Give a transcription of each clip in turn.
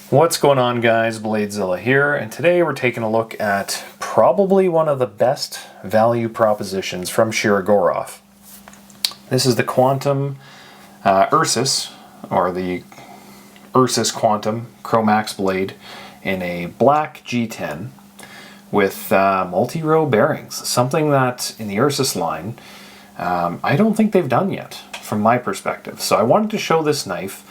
What's going on, guys? Bladezilla here, and today we're taking a look at probably one of the best value propositions from Shirogorov. This is the Quantum Ursus, or the Ursus Quantum Chromax blade in a black G10 with multi-row bearings, something that in the Ursus line I don't think they've done yet from my perspective. So I wanted to show this knife.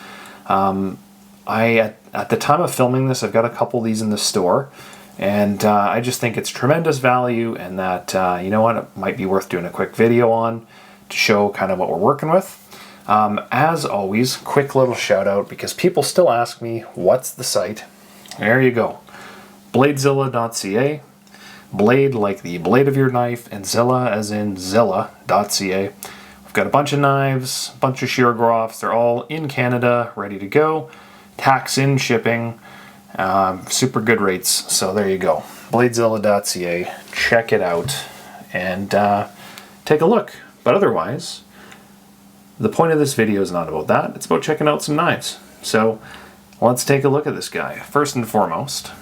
At the time of filming this, I've got a couple of these in the store, and I just think it's tremendous value, and that, you know what, it might be worth doing a quick video on to show kind of what we're working with. As always, quick little shout out, because people still ask me, what's the site? There you go. Bladezilla.ca. Blade like the blade of your knife, and Zilla as in Zilla.ca. We've got a bunch of knives, a bunch of Shirogorovs. They're all in Canada, ready to go. Tax in shipping, super good rates. So there you go. Bladezilla.ca. Check it out and take a look. But otherwise, the point of this video is not about that. It's about checking out some knives. So let's take a look at this guy. First and foremost,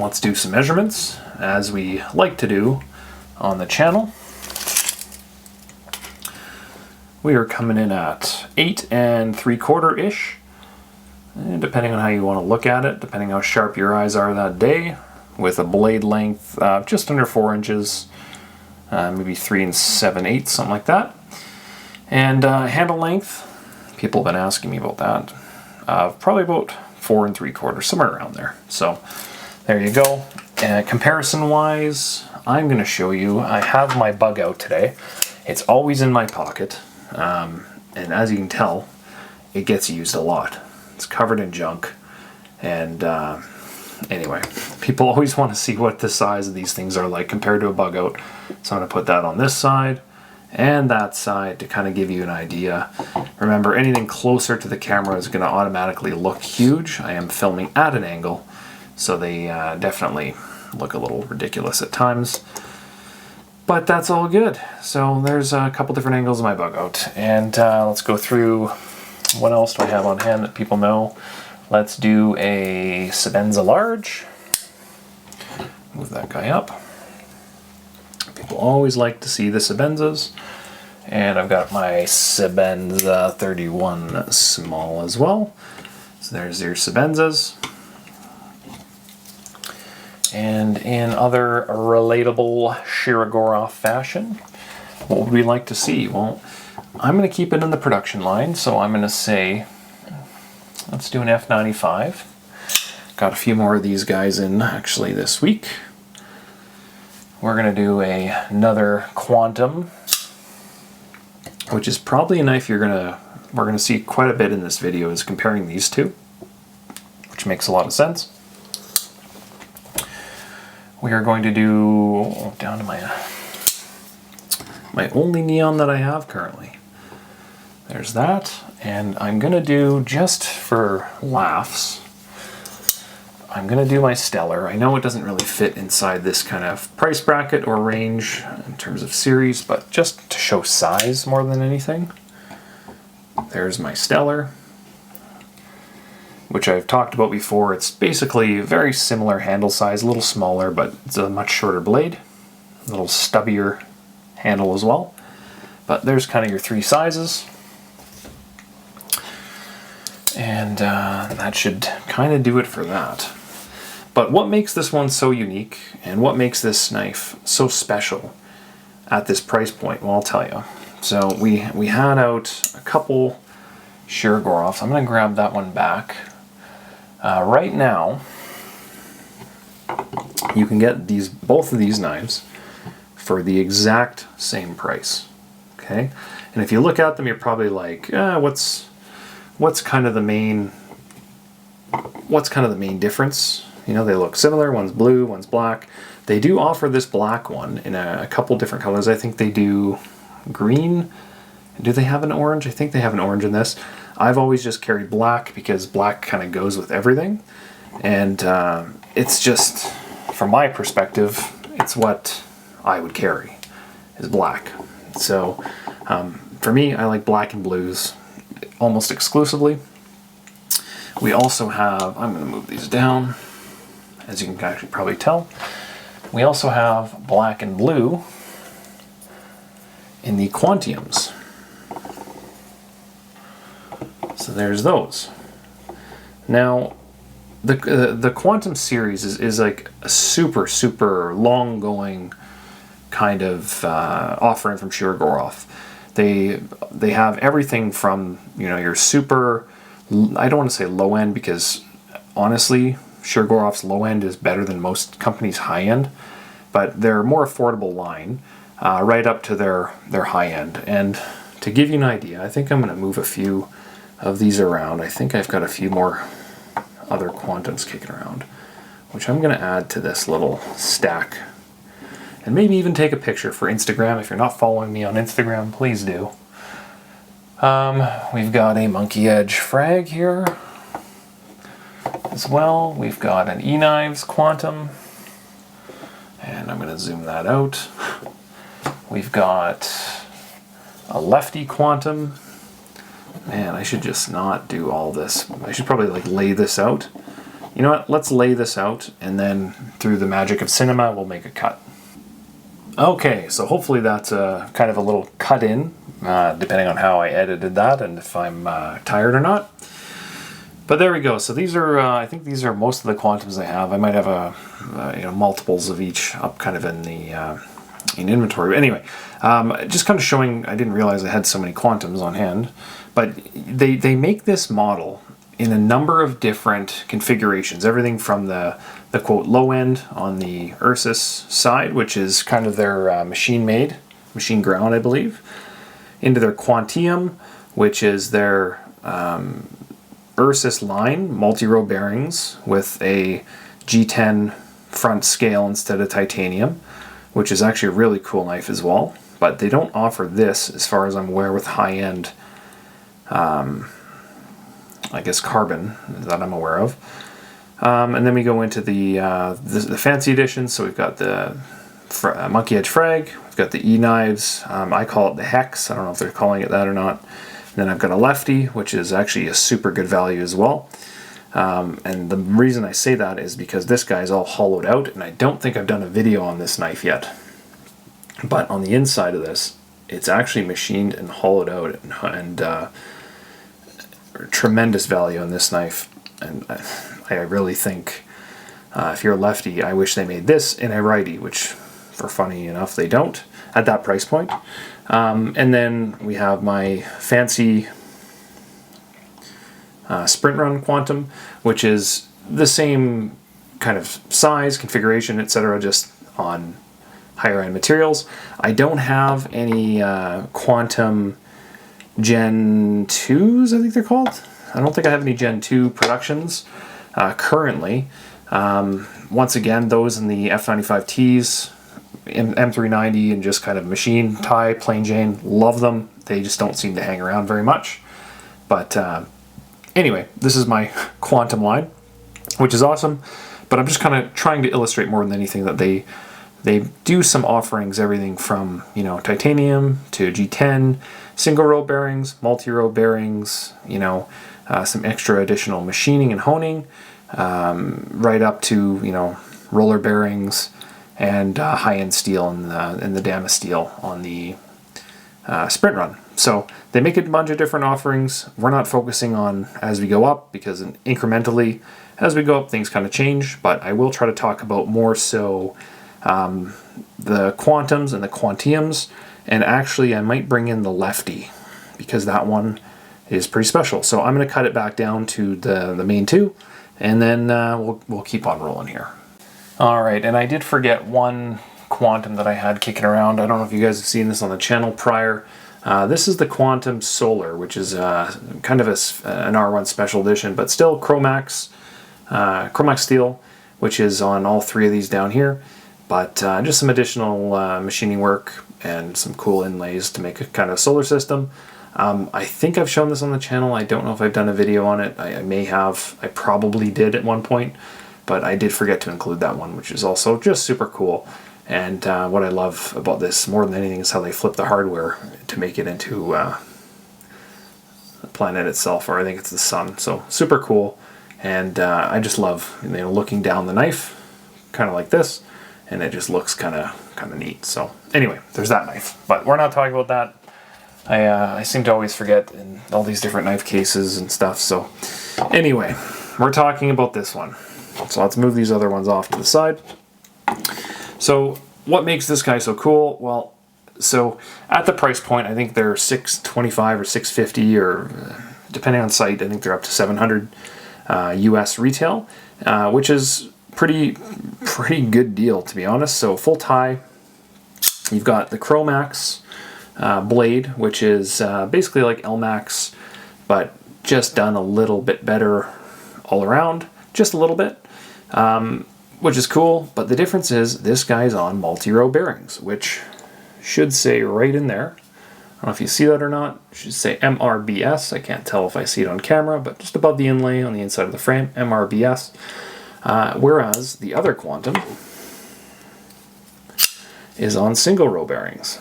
let's do some measurements, as we like to do on the channel. We are coming in at 8 3/4-ish. Depending on how you want to look at it, depending how sharp your eyes are that day, with a blade length just under 4 inches, maybe 3 7/8, something like that. And handle length, people have been asking me about that, probably about 4 3/4, somewhere around there. So there you go. Comparison wise, I'm going to show you, I have my bug out today. It's always in my pocket, and as you can tell, it gets used a lot. It's covered in junk, and anyway, people always want to see what the size of these things are like compared to a bug out. So I'm going to put that on this side and that side to kind of give you an idea. Remember, anything closer to the camera is going to automatically look huge. I am filming at an angle, so they definitely look a little ridiculous at times. But that's all good. So there's a couple different angles of my bug out, and let's go through. What else do I have on hand that people know? Let's do a Sebenza large. Move that guy up. People always like to see the Sebenzas. And I've got my Sebenza 31 small as well. So there's your Sebenzas. And in other relatable Shirogorov fashion, what would we like to see? Well, I'm going to keep it in the production line, so I'm going to say, let's do an F95. Got a few more of these guys in actually this week. We're going to do another Quantum, which is probably a knife we're going to see quite a bit in this video, is comparing these two, which makes a lot of sense. We are going to do, down to my only neon that I have currently. There's that, and I'm going to do, just for laughs, I'm going to do my Stellar. I know it doesn't really fit inside this kind of price bracket or range in terms of series, but just to show size more than anything. There's my Stellar, which I've talked about before. It's basically a very similar handle size, a little smaller, but it's a much shorter blade, a little stubbier handle as well. But there's kind of your three sizes. And that should kind of do it for that. But what makes this one so unique, and what makes this knife so special at this price point? Well, I'll tell you. So we had out a couple Shirogorovs. I'm going to grab that one back. Right now, you can get both of these knives for the exact same price. Okay, and if you look at them, you're probably like, what's kind of the main difference? You know, they look similar. One's blue, one's black. They do offer this black one in a couple different colors. I think they do green. Do they have an orange? I think they have an orange in this. I've always just carried black because black kind of goes with everything. And it's just, from my perspective, it's what I would carry, is black. So for me, I like black and blues almost exclusively. We also have, I'm going to move these down, as you can actually probably tell. We also have black and blue in the Quantiums. So there's those. Now, the Quantum series is like a super long going kind of offering from Shirogorov. They have everything from, you know, your super, I don't want to say low end, because honestly Shirogorov's low end is better than most companies' high end, but they're more affordable line right up to their high end. And to give you an idea, I think I'm going to move a few of these around. I think I've got a few more other Quantums kicking around, which I'm going to add to this little stack. And maybe even take a picture for Instagram. If you're not following me on Instagram, please do. We've got a Monkey Edge frag here as well. We've got an E-Knives Quantum. And I'm going to zoom that out. We've got a Lefty Quantum. Man, I should just not do all this. I should probably like lay this out. You know what? Let's lay this out, and then through the magic of cinema, we'll make a cut. Okay, so hopefully that's kind of a little cut in, depending on how I edited that and if I'm tired or not. But there we go. So these are, I think these are most of the Quantums I have. I might have you know, multiples of each up kind of in the in inventory. But anyway, just kind of showing. I didn't realize I had so many Quantums on hand, but they make this model in a number of different configurations. Everything from the quote low end on the Ursus side, which is kind of their machine ground, I believe, into their Quantium, which is their Ursus line, multi-row bearings with a G10 front scale instead of titanium, which is actually a really cool knife as well. But they don't offer this, as far as I'm aware, with high-end, I guess, carbon that I'm aware of. And then we go into the fancy editions. So we've got the Monkey Edge frag, we've got the E-Knives, I call it the Hex, I don't know if they're calling it that or not. And then I've got a Lefty, which is actually a super good value as well. And the reason I say that is because this guy's all hollowed out, and I don't think I've done a video on this knife yet. But on the inside of this, it's actually machined and hollowed out, and tremendous value on this knife. And I really think if you're a lefty, I wish they made this in a righty, which, for funny enough, they don't at that price point. And then we have my fancy Sprint Run Quantum, which is the same kind of size, configuration, etc., just on higher end materials. I don't have any Quantum Gen 2s, I think they're called. I don't think I have any Gen 2 productions currently. Once again, those in the F95Ts, M390, and just kind of machine tie, plain Jane, love them. They just don't seem to hang around very much. But anyway, this is my Quantum line, which is awesome. But I'm just kind of trying to illustrate more than anything that they do some offerings, everything from, you know, titanium to G10, single row bearings, multi-row bearings, you know, some extra additional machining and honing, right up to, you know, roller bearings and high-end steel and the Damas steel on the Sprint Run. So they make a bunch of different offerings. We're not focusing on as we go up, because incrementally as we go up things kind of change, but I will try to talk about more so the Quantums and the Quantiums, and actually I might bring in the Lefty, because that one is pretty special. So I'm going to cut it back down to the main two, and then we'll keep on rolling here. Alright, and I did forget one Quantum that I had kicking around. I don't know if you guys have seen this on the channel prior. This is the Quantum Solar, which is kind of an R1 special edition, but still Chromax steel, which is on all three of these down here. But just some additional machining work and some cool inlays to make a kind of solar system. I think I've shown this on the channel. I don't know if I've done a video on it. I may have. I probably did at one point, but I did forget to include that one, which is also just super cool. And what I love about this more than anything is how they flip the hardware to make it into the planet itself, or I think it's the sun. So super cool. And I just love, you know, looking down the knife, kind of like this, and it just looks kind of neat. So anyway, there's that knife. But we're not talking about that. I seem to always forget in all these different knife cases and stuff. So anyway, we're talking about this one. So let's move these other ones off to the side. So what makes this guy so cool? Well, so at the price point, I think they're $625 or $650, or depending on site, I think they're up to $700 US retail, which is pretty good deal, to be honest. So full tie, you've got the Chromax blade, which is basically like LMAX, but just done a little bit better all around, just a little bit, which is cool. But the difference is this guy's on multi-row bearings, which should say right in there. I don't know if you see that or not. It should say MRBS. I can't tell if I see it on camera, but just above the inlay on the inside of the frame, MRBS. Whereas the other Quantum is on single row bearings.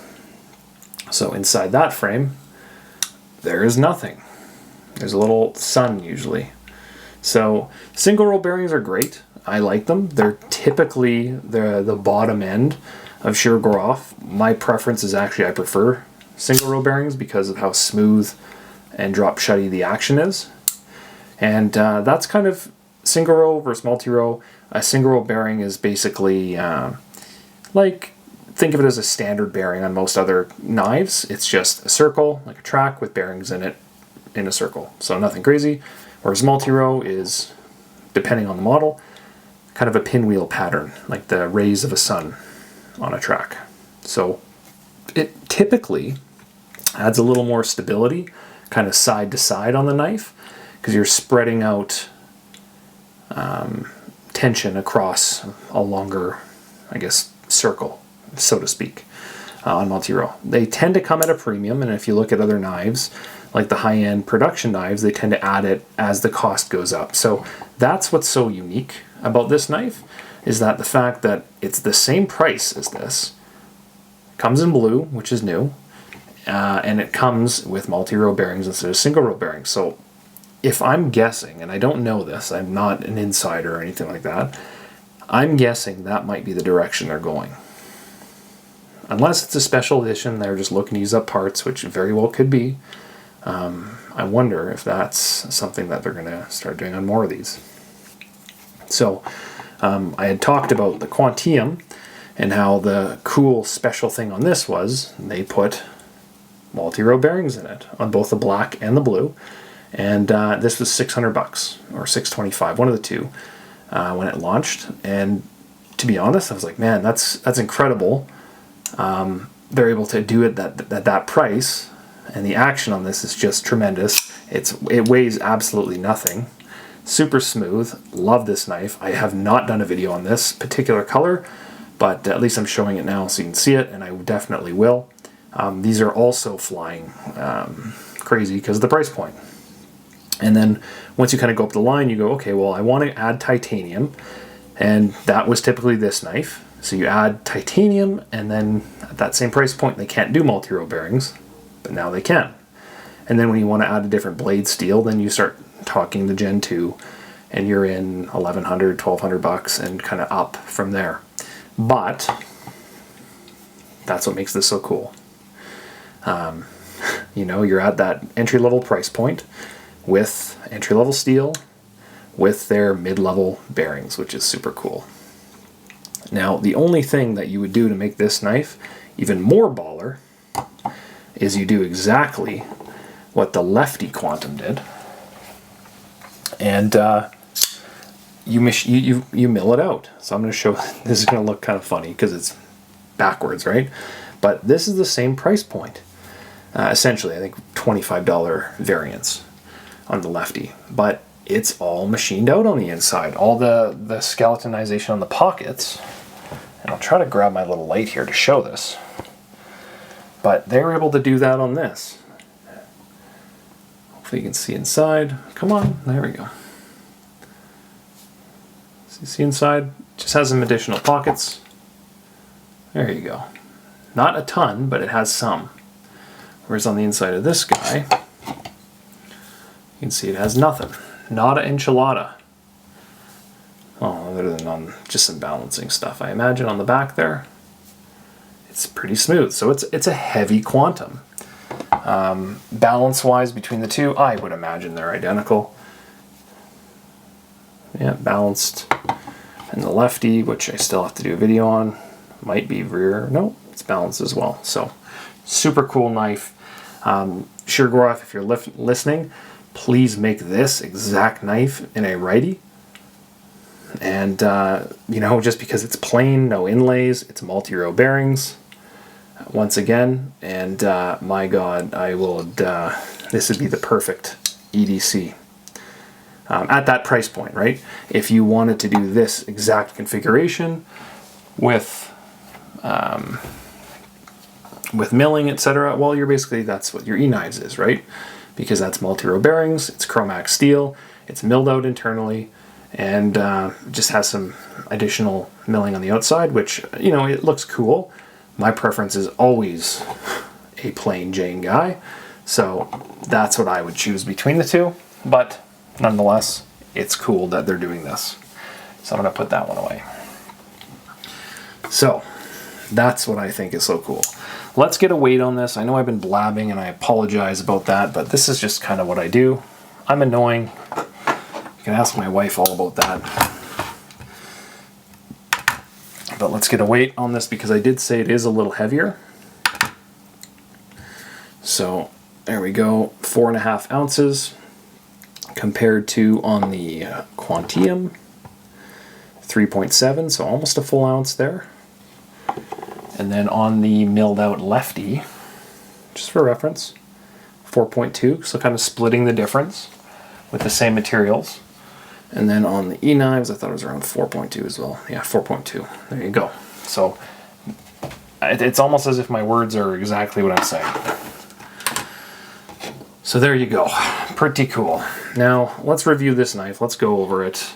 So inside that frame, there is nothing. There's a little sun usually. So single row bearings are great. I like them. They're typically the bottom end of Shirogorov. My preference is actually I prefer single row bearings because of how smooth and drop shutty the action is. And that's kind of single row versus multi-row. A single row bearing is basically like, think of it as a standard bearing on most other knives. It's just a circle, like a track with bearings in it in a circle. So nothing crazy. Whereas multi-row is, depending on the model, kind of a pinwheel pattern, like the rays of a sun on a track. So it typically adds a little more stability, kind of side to side on the knife, because you're spreading out tension across a longer, I guess, circle, so to speak, on multi-row. They tend to come at a premium, and if you look at other knives, like the high-end production knives, they tend to add it as the cost goes up. So that's what's so unique about this knife, is that the fact that it's the same price as this, comes in blue, which is new, and it comes with multi-row bearings instead of single row bearings. So if I'm guessing, and I don't know this, I'm not an insider or anything like that, I'm guessing that might be the direction they're going. Unless it's a special edition, they're just looking to use up parts, which very well could be. I wonder if that's something that they're going to start doing on more of these. So I had talked about the Quantium and how the cool special thing on this was they put multi-row bearings in it on both the black and the blue. And this was $600 or $625, one of the two, when it launched. And to be honest, I was like, man, that's incredible. They're able to do it at that price, and the action on this is just tremendous. It weighs absolutely nothing. Super smooth. Love this knife. I have not done a video on this particular color, but at least I'm showing it now so you can see it, and I definitely will. These are also flying crazy because of the price point. And then once you kind of go up the line, you go, okay, well, I want to add titanium, and that was typically this knife. So you add titanium, and then at that same price point, they can't do multi-row bearings, but now they can. And then when you want to add a different blade steel, then you start talking the Gen 2, and you're in $1,100, $1,200 and kind of up from there. But that's what makes this so cool. You know, you're at that entry-level price point with entry-level steel, with their mid-level bearings, which is super cool. Now, the only thing that you would do to make this knife even more baller is you do exactly what the lefty Quantum did, and you mill it out. So I'm going to show, this is going to look kind of funny because it's backwards, right? But this is the same price point. Essentially, I think $25 variance on the lefty, but it's all machined out on the inside. All the skeletonization on the pockets, and I'll try to grab my little light here to show this, but they were able to do that on this. Hopefully you can see inside. Come on, there we go. So you see inside, just has some additional pockets. There you go. Not a ton, but it has some. Whereas on the inside of this guy, you can see it has nothing. Not an enchilada. Oh, other than on just some balancing stuff. I imagine on the back there, it's pretty smooth. So it's a heavy quantum. Balance-wise between the two, I would imagine they're identical. Yeah, balanced. And the lefty, which I still have to do a video on, might be rear. No, it's balanced as well. So super cool knife. Shirogorov, if you're listening, please make this exact knife in a righty. And, you know, just because it's plain, no inlays, it's multi-row bearings, once again, and my God, I will, this would be the perfect EDC. At that price point, right? If you wanted to do this exact configuration with milling, etc., well, you're basically, that's what your E-knives is, right? Because that's multi-row bearings, it's chromax steel, it's milled out internally, and just has some additional milling on the outside, which, you know, it looks cool. My preference is always a plain Jane guy, so that's what I would choose between the two, but nonetheless, it's cool that they're doing this. So I'm going to put that one away. So that's what I think is so cool. Let's get a weight on this. I know I've been blabbing and I apologize about that, but this is just kind of what I do. I'm annoying. You can ask my wife all about that. But let's get a weight on this because I did say it is a little heavier. So there we go, 4.5 ounces compared to on the Quantium, 3.7, so almost a full ounce there. And then on the milled out lefty, just for reference, 4.2, so kind of splitting the difference with the same materials. And then on the E-knives, I thought it was around 4.2 as well. Yeah, 4.2. There you go. So it's almost as if my words are exactly what I'm saying. So there you go. Pretty cool. Now, let's review this knife. Let's go over it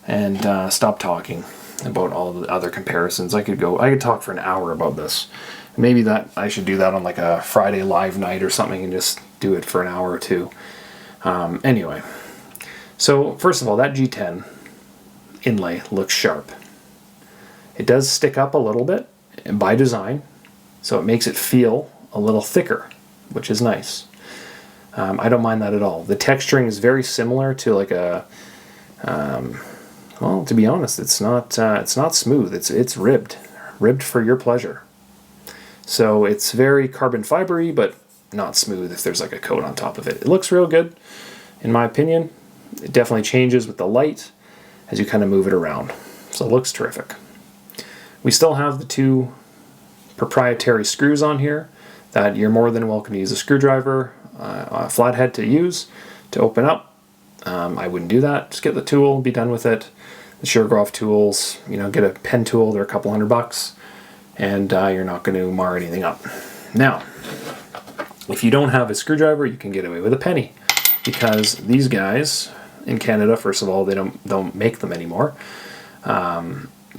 and stop talking about all the other comparisons. I could talk for an hour about this. Maybe that I should do that on like a Friday live night or something and just do it for an hour or two. Anyway. So, first of all, that G10 inlay looks sharp. It does stick up a little bit by design, so it makes it feel a little thicker, which is nice. I don't mind that at all. The texturing is very similar to like a, well, to be honest, it's not smooth. It's ribbed for your pleasure. So it's very carbon fibery, but not smooth if there's like a coat on top of it. It looks real good, in my opinion. It definitely changes with the light as you kind of move it around. So it looks terrific. We still have the two proprietary screws on here that you're more than welcome to use a screwdriver, a flathead to use to open up. I wouldn't do that. Just get the tool, be done with it. The Shirogorov tools, you know, get a pen tool, they're a couple $100, and you're not going to mar anything up. Now, if you don't have a screwdriver, you can get away with a penny, because these guys in Canada, first of all, they don't make them anymore,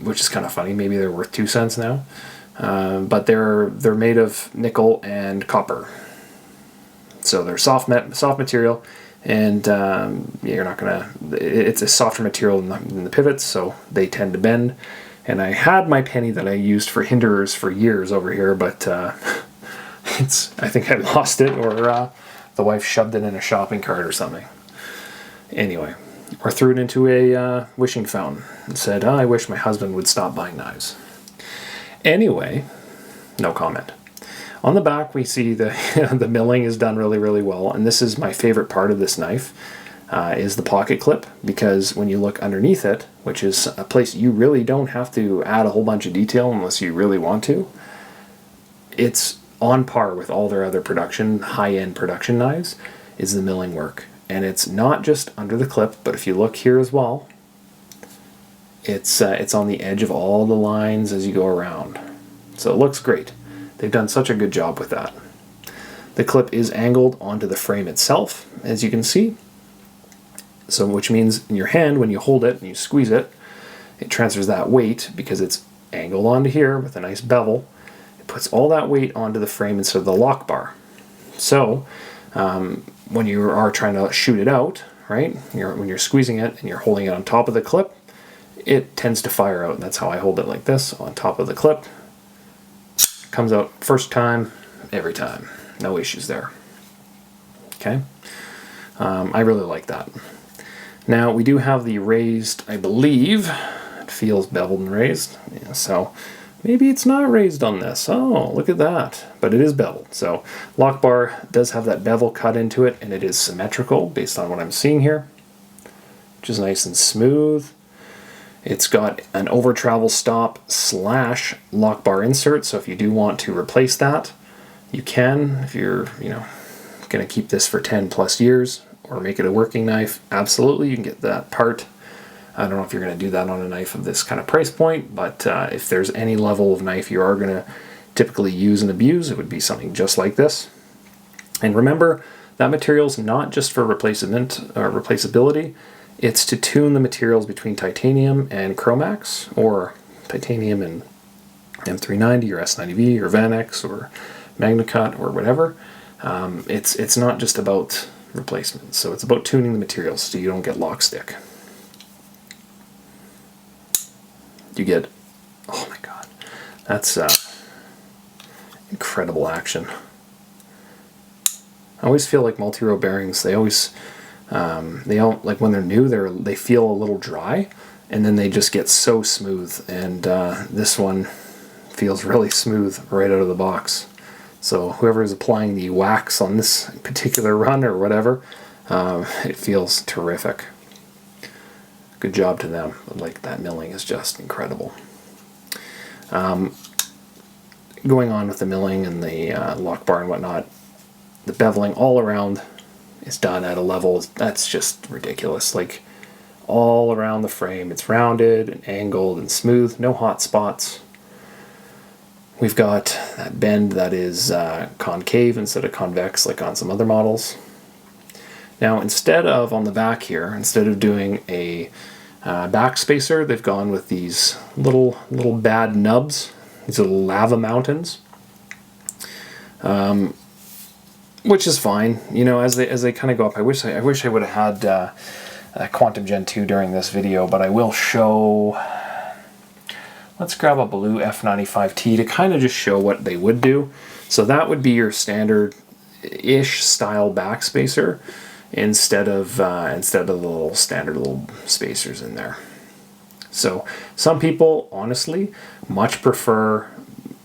which is kind of funny. Maybe they're worth 2 cents now, but they're made of nickel and copper, so they're soft material, and you're not gonna. It's a softer material than the pivots, so they tend to bend. And I had my penny that I used for hinderers for years over here, but I think I lost it, or the wife shoved it in a shopping cart or something. Anyway, or threw it into a wishing fountain and said, "Oh, I wish my husband would stop buying knives." Anyway, no comment. On the back, we see the milling is done really, really well, and this is my favorite part of this knife, is the pocket clip, because when you look underneath it, which is a place you really don't have to add a whole bunch of detail unless you really want to, it's on par with all their other high-end production knives, is the milling work. And it's not just under the clip, but if you look here as well, it's on the edge of all the lines as you go around. So it looks great. They've done such a good job with that. The clip is angled onto the frame itself, as you can see. So which means in your hand, when you hold it and you squeeze it, it transfers that weight because it's angled onto here with a nice bevel. It puts all that weight onto the frame instead of the lock bar. So when you are trying to shoot it out, right, when you're squeezing it and you're holding it on top of the clip, it tends to fire out. And that's how I hold it, like this, on top of the clip. Comes out first time, every time. No issues there. Okay. I really like that. Now we do have the raised, I believe, it feels beveled and raised. Yeah, so maybe it's not raised on this. Oh, look at that. But it is beveled. So lock bar does have that bevel cut into it, and it is symmetrical based on what I'm seeing here, which is nice and smooth. It's got an over travel stop / lock bar insert, so if you do want to replace that, you can. If you're, going to keep this for 10 plus years or make it a working knife, absolutely, you can get that part. I don't know if you're going to do that on a knife of this kind of price point, but if there's any level of knife you are going to typically use and abuse, it would be something just like this. And remember, that material's not just for replaceability. It's to tune the materials between titanium and Chromax, or titanium and M390 or S90V or Vanex or MagnaCut or whatever. It's not just about replacement, so it's about tuning the materials so you don't get lock stick. You get, oh my god, that's incredible action. I always feel like multi-row bearings, they always they don't, like when they're new, they feel a little dry, and then they just get so smooth, and this one feels really smooth right out of the box. So whoever is applying the wax on this particular run or whatever, it feels terrific. Good job to them. Like, that milling is just incredible. Going on with the milling and the lock bar and whatnot, the beveling all around is done at a level that's just ridiculous. Like, all around the frame, it's rounded and angled and smooth, no hot spots. We've got that bend that is concave instead of convex, like on some other models. Now, instead of, on the back here, instead of doing a back spacer, they've gone with these little bad nubs, these little lava mountains, which is fine. As they kind of go up. I wish I would have had Quantum Gen 2 during this video, but I will show. Let's grab a blue F95T to kind of just show what they would do. So that would be your standard-ish style back spacer instead of the little standard little spacers in there. So some people, honestly, much prefer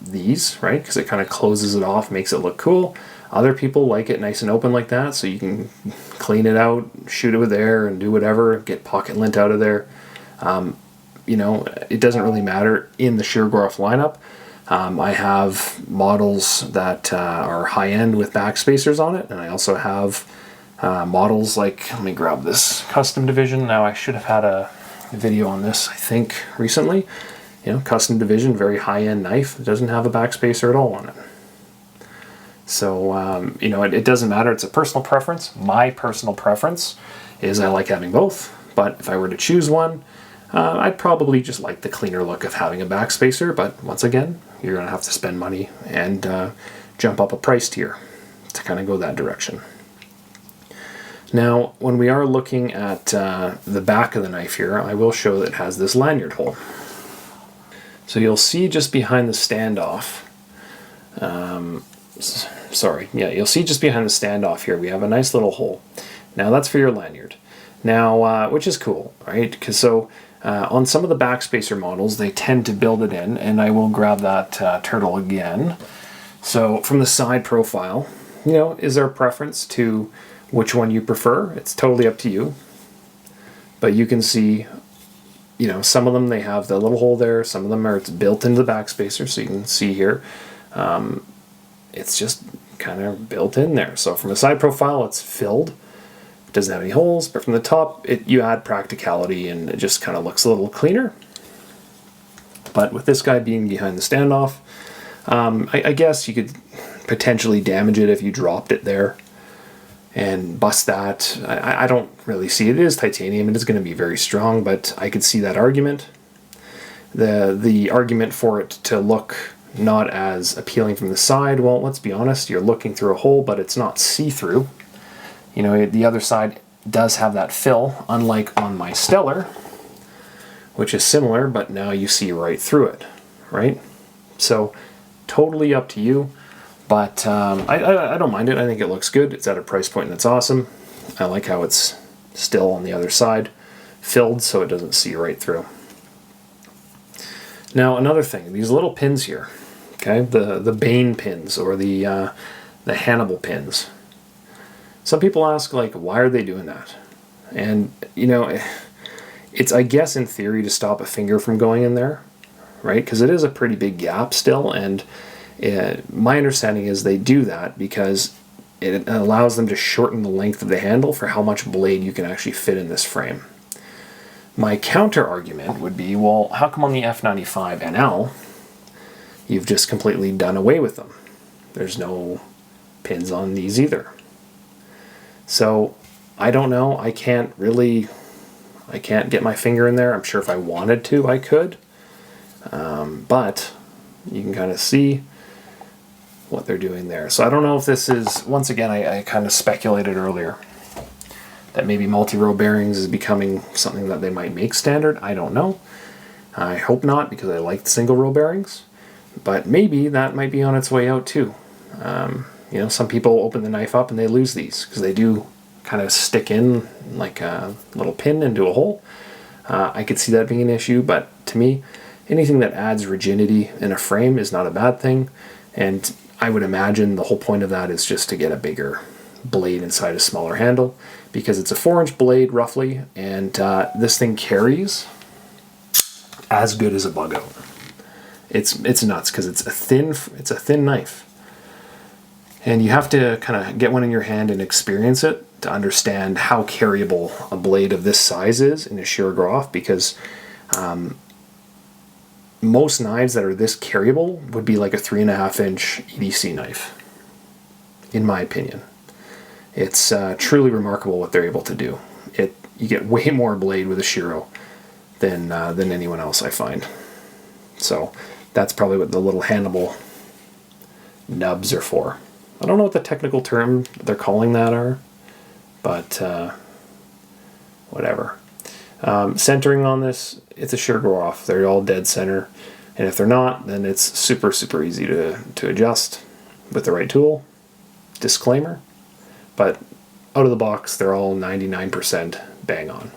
these, right? Because it kind of closes it off, makes it look cool. Other people like it nice and open like that, so you can clean it out, shoot it with air, and do whatever, get pocket lint out of there. It doesn't really matter in the Shirogorov lineup. I have models that are high-end with back spacers on it, and I also have models like, let me grab this custom division. Now, I should have had a video on this, I think, recently. Custom division, very high-end knife. It doesn't have a back spacer at all on it. So, it doesn't matter. It's a personal preference. My personal preference is I like having both, but if I were to choose one, I'd probably just like the cleaner look of having a back spacer, but once again, you're going to have to spend money and jump up a price tier to kind of go that direction. Now, when we are looking at the back of the knife here, I will show that it has this lanyard hole. So you'll see just behind the standoff, you'll see just behind the standoff here, we have a nice little hole. Now that's for your lanyard. Now, which is cool, right? Because on some of the backspacer models, they tend to build it in, and I will grab that turtle again. So from the side profile, is there a preference to which one you prefer? It's totally up to you. But you can see, some of them, they have the little hole there. Some of them it's built into the backspacer, so you can see here. It's just kind of built in there. So from the side profile, it's filled. It doesn't have any holes, but from the top, you add practicality, and it just kind of looks a little cleaner. But with this guy being behind the standoff, I guess you could potentially damage it if you dropped it there and bust that. I don't really see it. It is titanium. It is going to be very strong, but I could see that argument. The argument for it to look not as appealing from the side, well, let's be honest, you're looking through a hole, but it's not see-through. The other side does have that fill, unlike on my Stellar, which is similar, but now you see right through it, right? So totally up to you, but I don't mind it. I think it looks good. It's at a price point that's awesome. I like how it's still on the other side, filled so it doesn't see right through. Now another thing, these little pins here, okay, the Bane pins or the Hannibal pins. Some people ask, like, why are they doing that? And, you know, it's, I guess, in theory to stop a finger from going in there, right? Because it is a pretty big gap still, and my understanding is they do that because it allows them to shorten the length of the handle for how much blade you can actually fit in this frame. My counter argument would be, well, how come on the F95 NL you've just completely done away with them? There's no pins on these either. So I don't know. I can't get my finger in there. I'm sure if I wanted to, I could. But you can kind of see what they're doing there. So I don't know if this is, once again, I kind of speculated earlier that maybe multi-row bearings is becoming something that they might make standard. I don't know. I hope not, because I like the single row bearings. But maybe that might be on its way out too. You know, some people open the knife up and they lose these because they do kind of stick in like a little pin into a hole. I could see that being an issue, but to me, anything that adds rigidity in a frame is not a bad thing. And I would imagine the whole point of that is just to get a bigger blade inside a smaller handle, because it's a 4-inch blade roughly, and this thing carries as good as a bug out. It's nuts because it's a thin knife, and you have to kind of get one in your hand and experience it to understand how carryable a blade of this size is in a Shirogorov, because most knives that are this carryable would be like a 3.5-inch EDC knife, in my opinion. It's truly remarkable what they're able to do. You get way more blade with a Shiro than anyone else, I find. So that's probably what the little Hannibal nubs are for. I don't know what the technical term they're calling that are, but whatever. Centering on this, it's a Shirogorov. They're all dead center, and if they're not, then it's super, super easy to adjust with the right tool. Disclaimer, but out of the box, they're all 99% bang on.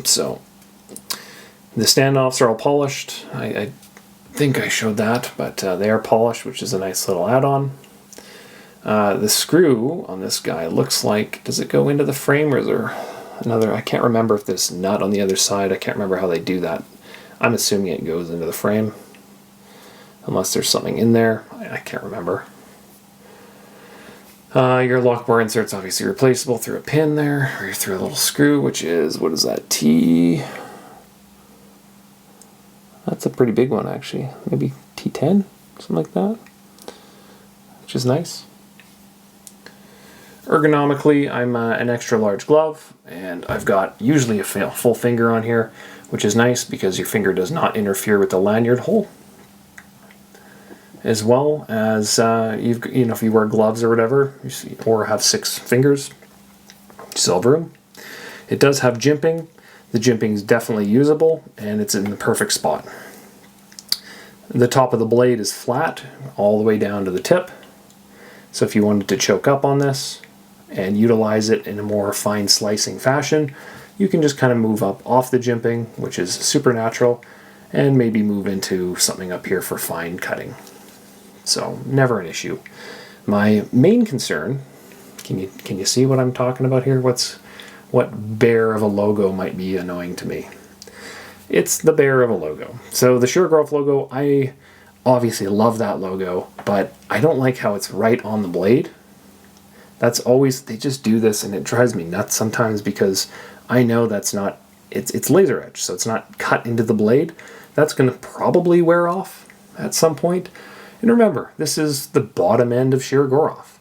So the standoffs are all polished. I think I showed that, but they are polished, which is a nice little add-on. The screw on this guy looks like, does it go into the frame, or is there another? I can't remember if there's nut on the other side. I can't remember how they do that. I'm assuming it goes into the frame, unless there's something in there. I can't remember. Your lock bar insert's obviously replaceable through a pin there, or through a little screw, which is, what is that, T? That's a pretty big one, actually. Maybe T10, something like that, which is nice. Ergonomically, I'm an extra large glove, and I've got usually a full finger on here, which is nice because your finger does not interfere with the lanyard hole. As well as if you wear gloves or whatever, or have 6 fingers, you still have room. It does have jimping. The jimping is definitely usable, and it's in the perfect spot. The top of the blade is flat all the way down to the tip. So if you wanted to choke up on this and utilize it in a more fine slicing fashion, you can just kind of move up off the jimping, which is super natural, and maybe move into something up here for fine cutting. So never an issue. My main concern, can you see what I'm talking about here? What bear of a logo might be annoying to me? It's the bear of a logo. So the Shirogorov logo, I obviously love that logo, but I don't like how it's right on the blade. That's always, they just do this, and it drives me nuts sometimes, because I know that's not, it's laser edge, so it's not cut into the blade. That's going to probably wear off at some point. And remember, this is the bottom end of Shirogorov.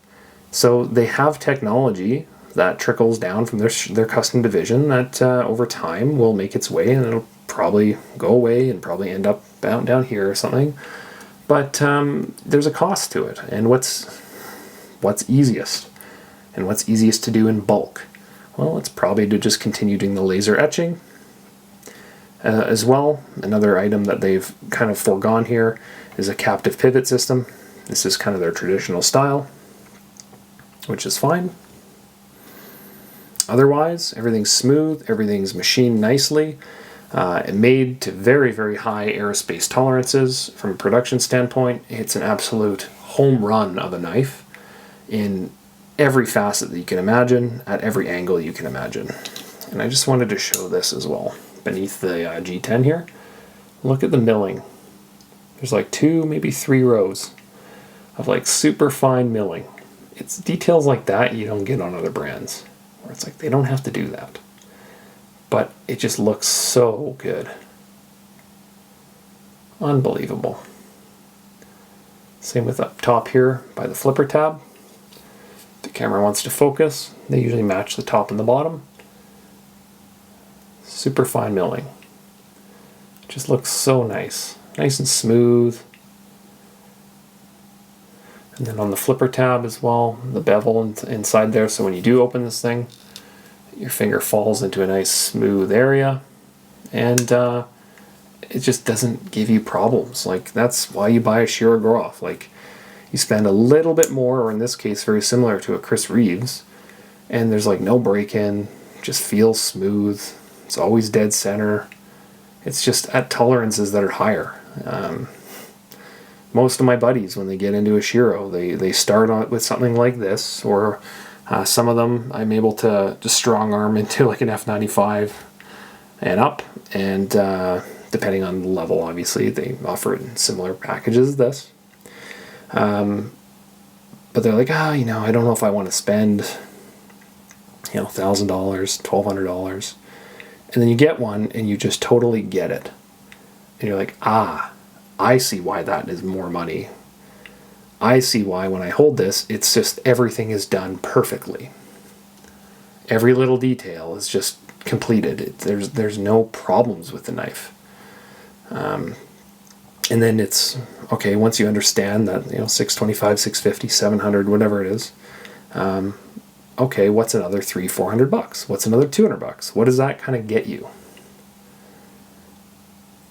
So they have technology that trickles down from their custom division that over time will make its way, and it'll probably go away and probably end up down here or something. But there's a cost to it. And what's easiest? And what's easiest to do in bulk? Well, it's probably to just continue doing the laser etching. As well, another item that they've kind of foregone here is a captive pivot system. This is kind of their traditional style, which is fine. Otherwise, everything's smooth, everything's machined nicely, and made to very, very high aerospace tolerances. From a production standpoint, it's an absolute home run of a knife in every facet that you can imagine, at every angle you can imagine. And I just wanted to show this as well. Beneath the G10 here, look at the milling. There's like 2, maybe 3 rows of like super fine milling. It's details like that you don't get on other brands, where it's like they don't have to do that. But it just looks so good. Unbelievable. Same with up top here by the flipper tab. If the camera wants to focus, they usually match the top and the bottom. Super fine milling. Just looks so nice. Nice and smooth. And then on the flipper tab as well, the bevel inside there, so when you do open this thing, your finger falls into a nice smooth area, and it just doesn't give you problems. Like, that's why you buy a Shirogorov. Like, you spend a little bit more, or in this case very similar to a Chris Reeves, and there's like no break-in, just feels smooth. It's always dead center. It's just at tolerances that are higher. Most of my buddies, when they get into a Shiro, they start on with something like this, or some of them I'm able to just strong arm into like an F95 and up, and depending on the level, obviously, they offer it in similar packages as this. But they're like, I don't know if I want to spend, $1,000, $1,200. And then you get one and you just totally get it. And you're like, I see why that is more money. I see why when I hold this, it's just everything is done perfectly. Every little detail is just completed. There's no problems with the knife. And then it's, okay, once you understand that, $625, $650, $700, whatever it is, okay, what's another $300-$400? What's another $200? What does that kind of get you?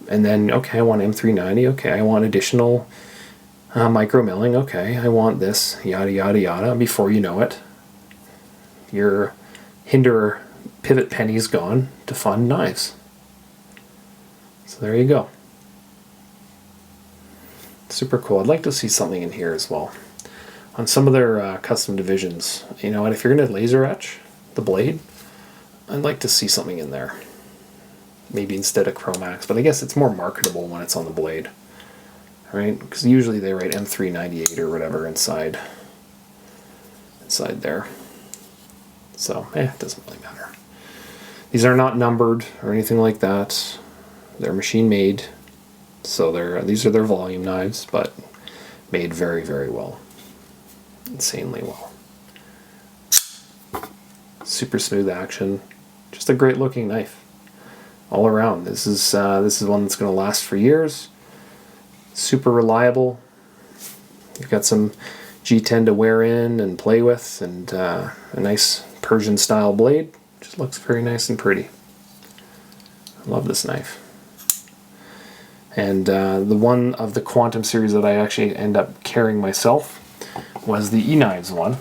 And then, okay, I want M390. Okay, I want additional micro milling. Okay, I want this, yada, yada, yada. Before you know it, your hinder pivot penny's gone to fund knives. So there you go. Super cool. I'd like to see something in here as well. On some of their custom divisions, if you're going to laser etch the blade, I'd like to see something in there. Maybe instead of Chromax, but I guess it's more marketable when it's on the blade, right? Because usually they write M398 or whatever inside there. So, it doesn't really matter. These are not numbered or anything like that. They're machine made, so these are their volume knives, but made very, very well. Insanely well. Super smooth action. Just a great looking knife all around. This is one that's going to last for years. Super reliable. You've got some G10 to wear in and play with, and a nice Persian style blade. Just looks very nice and pretty. I love this knife. And the one of the Quantum series that I actually end up carrying myself was the E-Knives one,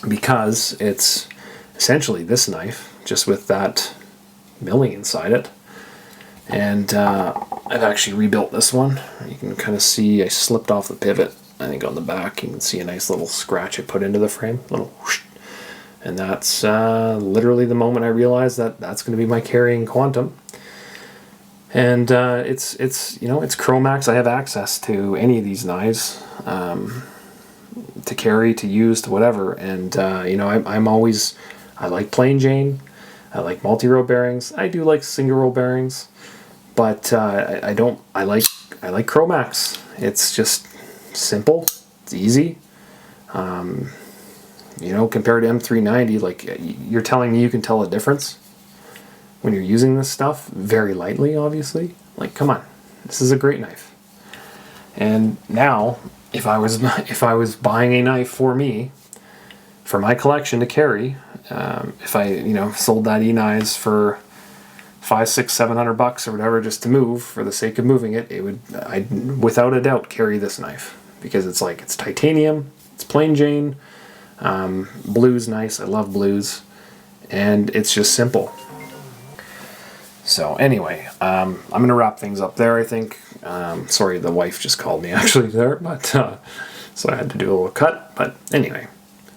because it's essentially this knife, just with that milling inside it. And I've actually rebuilt this one. You can kind of see I slipped off the pivot. I think on the back you can see a nice little scratch I put into the frame, little whoosh. And that's literally the moment I realized that that's going to be my carrying Quantum. And it's Chromax. I have access to any of these knives to carry, to use, to whatever. And I like plain Jane. I like multi-row bearings. I do like single row bearings, but I like Chromax. It's just simple. It's easy. Compared to M390, like, you're telling me you can tell a difference when you're using this stuff very lightly, obviously. Like, come on, this is a great knife. And now, if I was buying a knife for me, for my collection to carry, If I, sold that E-Knives for $500, $600, $700 or whatever just to move for the sake of moving it, I'd without a doubt carry this knife, because it's titanium, it's plain Jane, blue's nice, I love blues, and it's just simple. So anyway, I'm going to wrap things up there, I think. Sorry, the wife just called me actually there, but so I had to do a little cut. But anyway,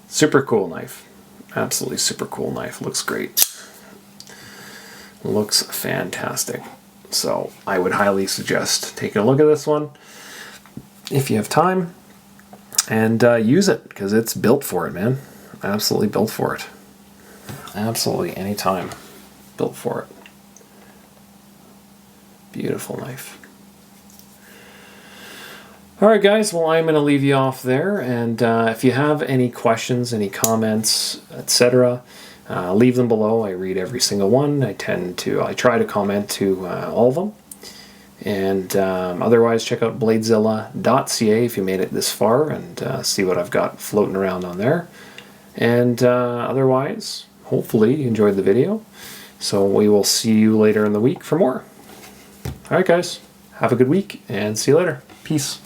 super cool knife. Absolutely super cool knife. Looks great. Looks fantastic. So I would highly suggest taking a look at this one if you have time, and use it, because it's built for it, man. Absolutely built for it. Absolutely anytime built for it. Beautiful knife. Alright guys, well I'm going to leave you off there, and if you have any questions, any comments, etc., leave them below. I read every single one. I try to comment to all of them. And otherwise, check out bladezilla.ca if you made it this far, and see what I've got floating around on there. And otherwise, hopefully you enjoyed the video. So we will see you later in the week for more. Alright guys, have a good week, and see you later. Peace.